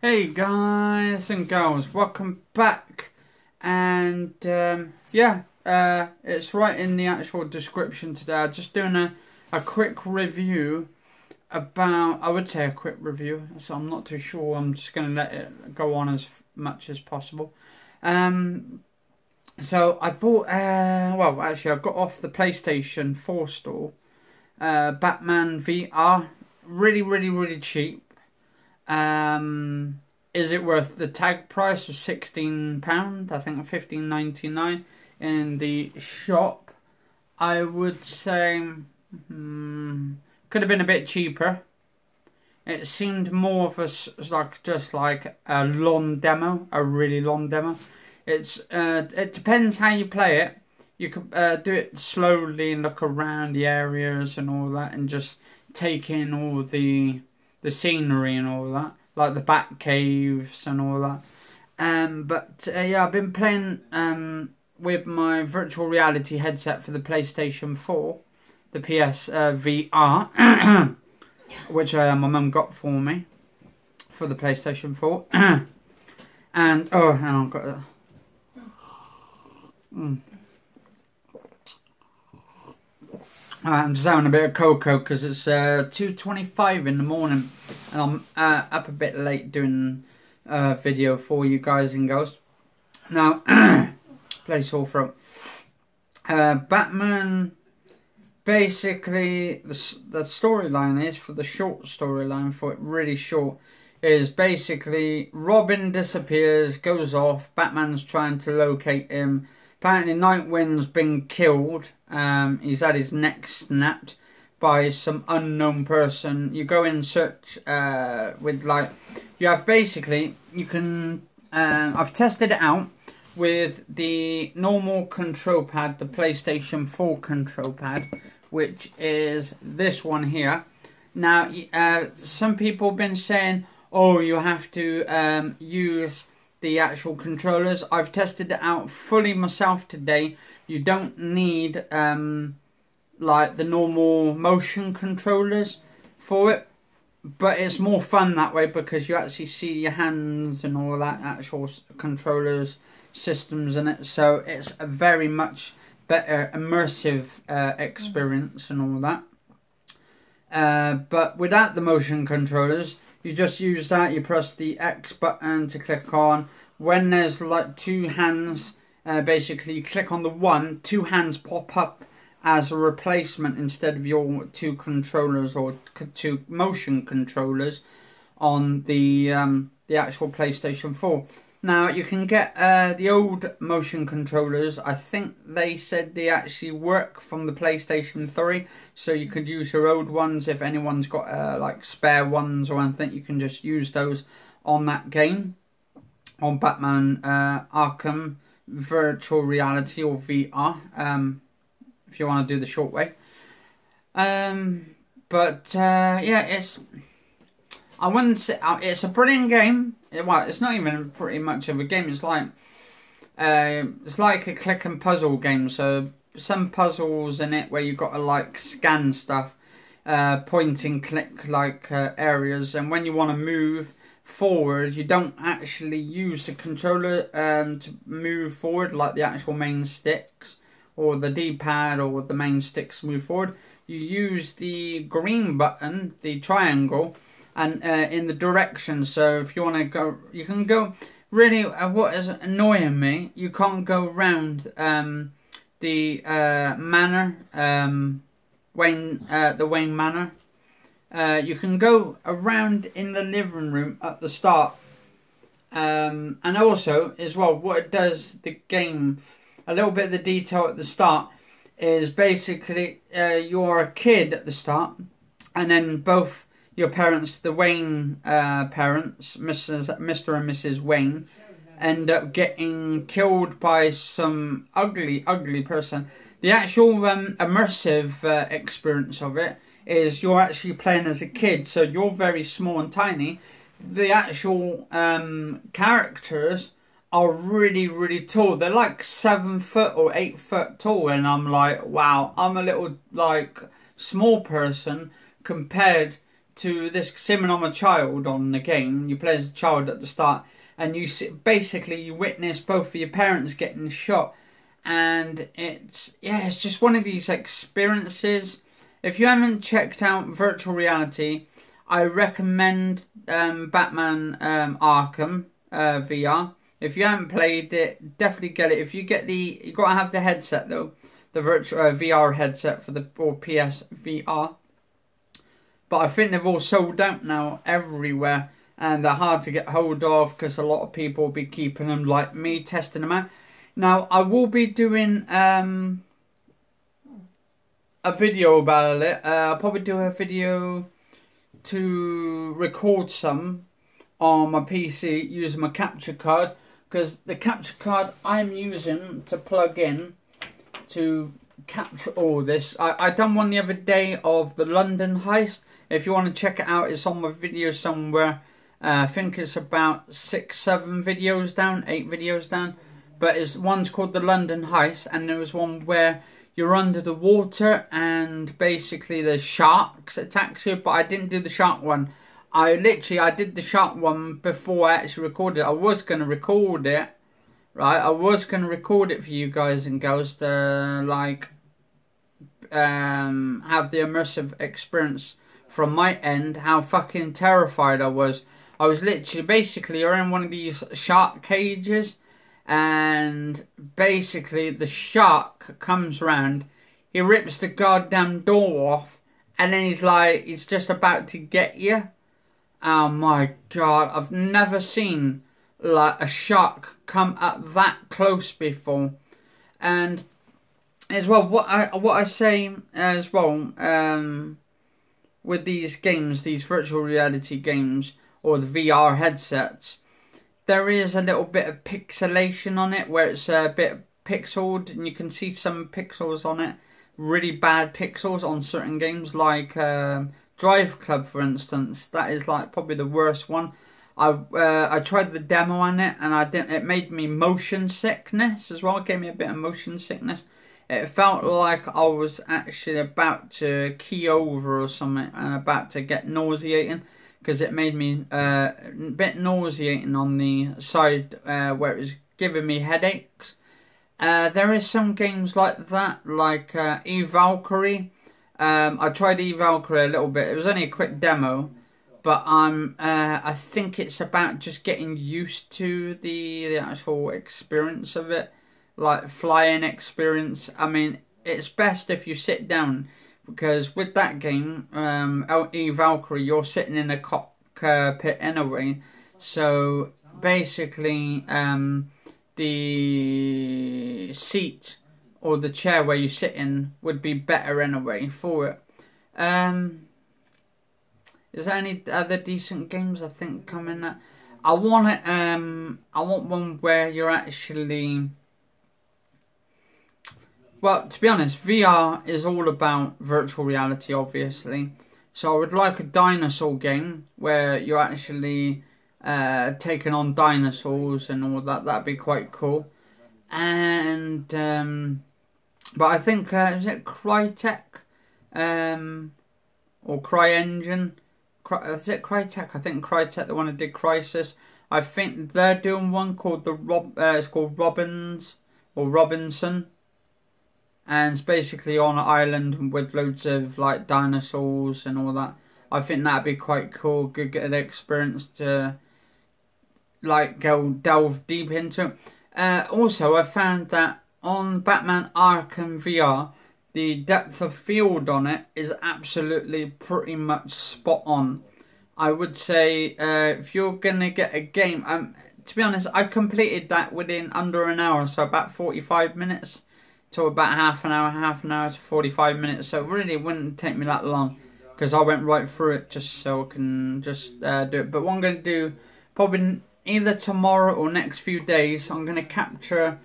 Hey guys and girls, welcome back. And it's right in the actual description today. I'm just doing a quick review about, I would say a quick review, so I'm not too sure. I'm just going to let it go on as much as possible. So I bought, I got off the PlayStation 4 store, Batman VR, really cheap. Is it worth the tag price of £16? I think £15.99 in the shop. I would say could have been a bit cheaper. It seemed more of a just like a long demo, a really long demo. It depends how you play it. You could do it slowly and look around the areas and all that, and just take in all the scenery and all that, like the bat caves and all that. I've been playing with my virtual reality headset for the PlayStation 4, the PSVR, which my mum got for me for the PlayStation 4. And oh, hang on, got that. I'm just having a bit of cocoa because it's 2:25 in the morning, and I'm up a bit late doing a video for you guys and girls. Now, play sore throat. Batman, basically, the storyline is, for the short storyline, for it really short, is basically Robin disappears, goes off, Batman's trying to locate him. Apparently Nightwing's been killed. He's had his neck snapped by some unknown person. You go in search with, like, you have basically, you can, I've tested it out with the normal control pad, the PlayStation 4 control pad, which is this one here. Now, some people have been saying, oh, you have to use the actual controllers. I've tested it out fully myself today. You don't need like the normal motion controllers for it, but it's more fun that way because you actually see your hands and all that actual controllers systems in it. So it's a very much better immersive experience and all that. But without the motion controllers, you just use that. You press the X button to click on. When there's like two hands, basically you click on the one, two hands pop up as a replacement instead of your two controllers or two motion controllers on the actual PlayStation 4. Now you can get the old motion controllers. I think they said they actually work from the PlayStation 3, so you could use your old ones. If anyone's got like spare ones or anything, you can just use those on that game, on Batman Arkham virtual reality or VR, if you want to do the short way. I wouldn't say it's a brilliant game. Well, it's not even pretty much of a game. It's like a click and puzzle game. So some puzzles in it where you've got to like scan stuff, point and click like areas, and when you want to move forward, you don't actually use the controller to move forward like the actual main sticks or the D-pad or the main sticks move forward. You use the green button, the triangle, and in the direction. So if you want to go, you can go. Really, what is annoying me, you can't go around the manor, the Wayne Manor. You can go around in the living room at the start, and also as well, what it does, the game, a little bit of the detail at the start is basically you're a kid at the start, and then both your parents, the Wayne parents, Mr. and Mrs. Wayne, end up getting killed by some ugly person. The actual immersive experience of it is you're actually playing as a kid, so you're very small and tiny. The actual characters are really tall. They're like 7 foot or 8 foot tall, and I'm like, wow, I'm a little like small person compared to this, assuming I'm a child on the game, you play as a child at the start, and you basically you witness both of your parents getting shot, and it's just one of these experiences. If you haven't checked out virtual reality, I recommend Batman Arkham VR. If you haven't played it, definitely get it. If you get you gotta have the headset though, the virtual VR headset for or PSVR. But I think they've all sold out now everywhere, and they're hard to get hold of because a lot of people will be keeping them, like me, testing them out. Now I will be doing a video about it. I'll probably do a video to record some on my PC using my capture card, because the capture card I'm using to plug in to capture all this. I done one the other day of the London heist. If you want to check it out, it's on my video somewhere. I think it's about 6-7 videos down, 8 videos down. But one's called the London heist, and there was one where you're under the water and basically the sharks attack you. But I didn't do the shark one. I did the shark one before I actually recorded it. I was going to record it, right? I was going to record it for you guys and girls to have the immersive experience from my end, how fucking terrified I was. I was literally, basically, you're in one of these shark cages, and basically the shark comes round, he rips the goddamn door off, and then he's just about to get you. Oh my god, I've never seen like a shark come up that close before. And as well, what I say as well, with these games, these virtual reality games, or the VR headsets, there is a little bit of pixelation on it, where it's a bit pixeled, and you can see some pixels on it, really bad pixels on certain games, like Drive Club, for instance. That is like probably the worst one. I tried the demo on it, and it made me motion sickness as well. It gave me a bit of motion sickness. It felt like I was actually about to key over or something, and about to get nauseating, because it made me a bit nauseating on the side where it was giving me headaches. There is some games like that, like E-Valkyrie. I tried E-Valkyrie a little bit. It was only a quick demo, but I think it's about just getting used to the actual experience of it, like flying experience. I mean, it's best if you sit down, because with that game, E-Valkyrie, you're sitting in a cockpit anyway. So basically, the seat or the chair where you sit in would be better anyway for it. Is there any other decent games I think coming up? I want one where you're actually, well, to be honest, VR is all about virtual reality, obviously. So I would like a dinosaur game where you're actually taking on dinosaurs and all that. That'd be quite cool. And but I think is it Crytek or CryEngine? Is it Crytek? I think Crytek, the one that did Crysis. I think they're doing one called it's called Robins or Robinson, and it's basically on an island with loads of like dinosaurs and all that. I think that'd be quite cool. Good experience to like delve deep into. Also, I found that on Batman Arkham VR, the depth of field on it is absolutely pretty much spot on. I would say if you're gonna get a game, to be honest, I completed that within under an hour, so about 45 minutes to about half an hour to 45 minutes. So it really wouldn't take me that long, because I went right through it just so I can just do it. But what I'm gonna do, probably either tomorrow or next few days, I'm gonna capture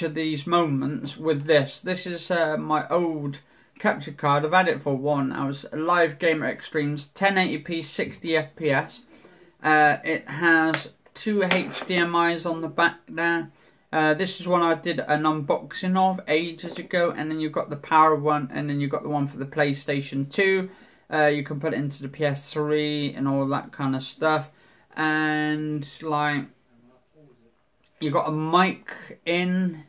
these moments with this. This is my old capture card. I've had it for one. I was a Live Gamer Extremes 1080p 60 FPS. It has 2 HDMI's on the back there. This is one I did an unboxing of ages ago, and then you've got the power one, and then you've got the one for the PlayStation 2. You can put it into the PS3 and all that kind of stuff. And like, you've got a mic in,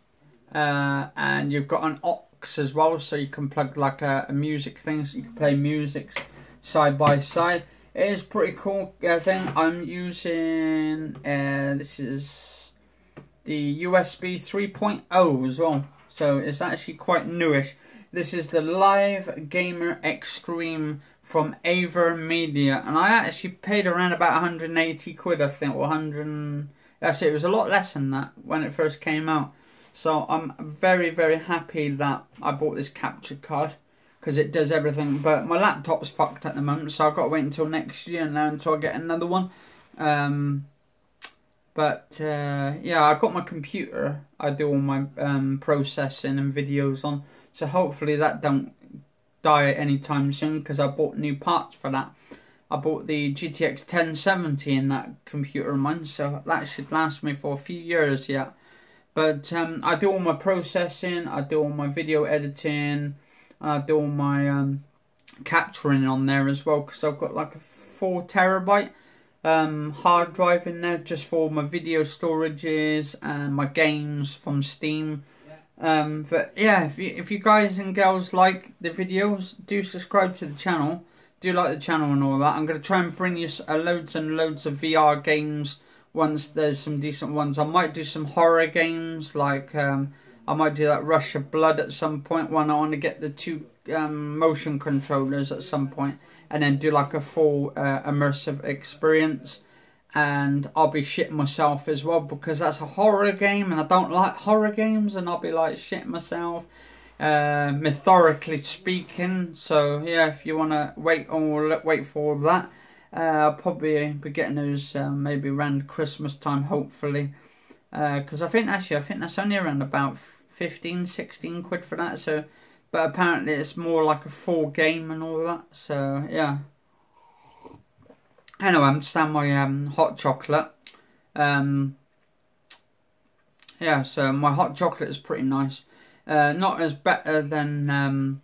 and you've got an aux as well, so you can plug like a music thing, so you can play music side by side. It is pretty cool thing. I'm using this is the USB 3.0 as well, so it's actually quite newish. This is the Live Gamer Extreme from Aver Media, and I actually paid around about 180 quid, I think, or 100. That's it. It was a lot less than that when it first came out. So I'm very, very happy that I bought this capture card, because it does everything. But my laptop's fucked at the moment, so I've got to wait until next year now until I get another one. Yeah, I've got my computer. I do all my processing and videos on, so hopefully that don't die anytime soon, because I bought new parts for that. I bought the GTX 1070 in that computer of mine, so that should last me for a few years yet. But I do all my processing, I do all my video editing, I do all my capturing on there as well, because I've got like a 4 terabyte hard drive in there just for my video storages and my games from Steam. But yeah, if you guys and girls like the videos, do subscribe to the channel. Do like the channel and all that. I'm going to try and bring you loads and loads of VR games once there's some decent ones. I might do some horror games, like I might do that Rush of Blood at some point when I want to get the 2 motion controllers at some point, and then do like a full immersive experience. And I'll be shitting myself as well, because that's a horror game and I don't like horror games, and I'll be like shitting myself, metaphorically speaking. So yeah, if you want to wait for that, I'll probably be getting those maybe around Christmas time, hopefully, because I think that's only around about 15-16 quid for that. So, but apparently it's more like a full game and all that. So yeah. Anyway, I'm just having my hot chocolate. Yeah, so my hot chocolate is pretty nice. Not as better than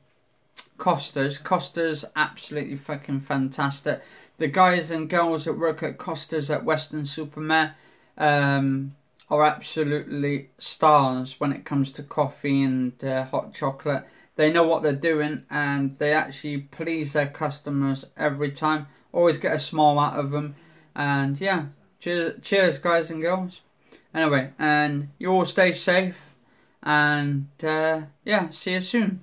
Costa's. Costa's absolutely fucking fantastic. The guys and girls that work at Costa's at Weston-super-Mare are absolutely stars when it comes to coffee and hot chocolate. They know what they're doing, and they actually please their customers every time. Always get a smile out of them. And yeah, cheers guys and girls. Anyway, and you all stay safe, and yeah, see you soon.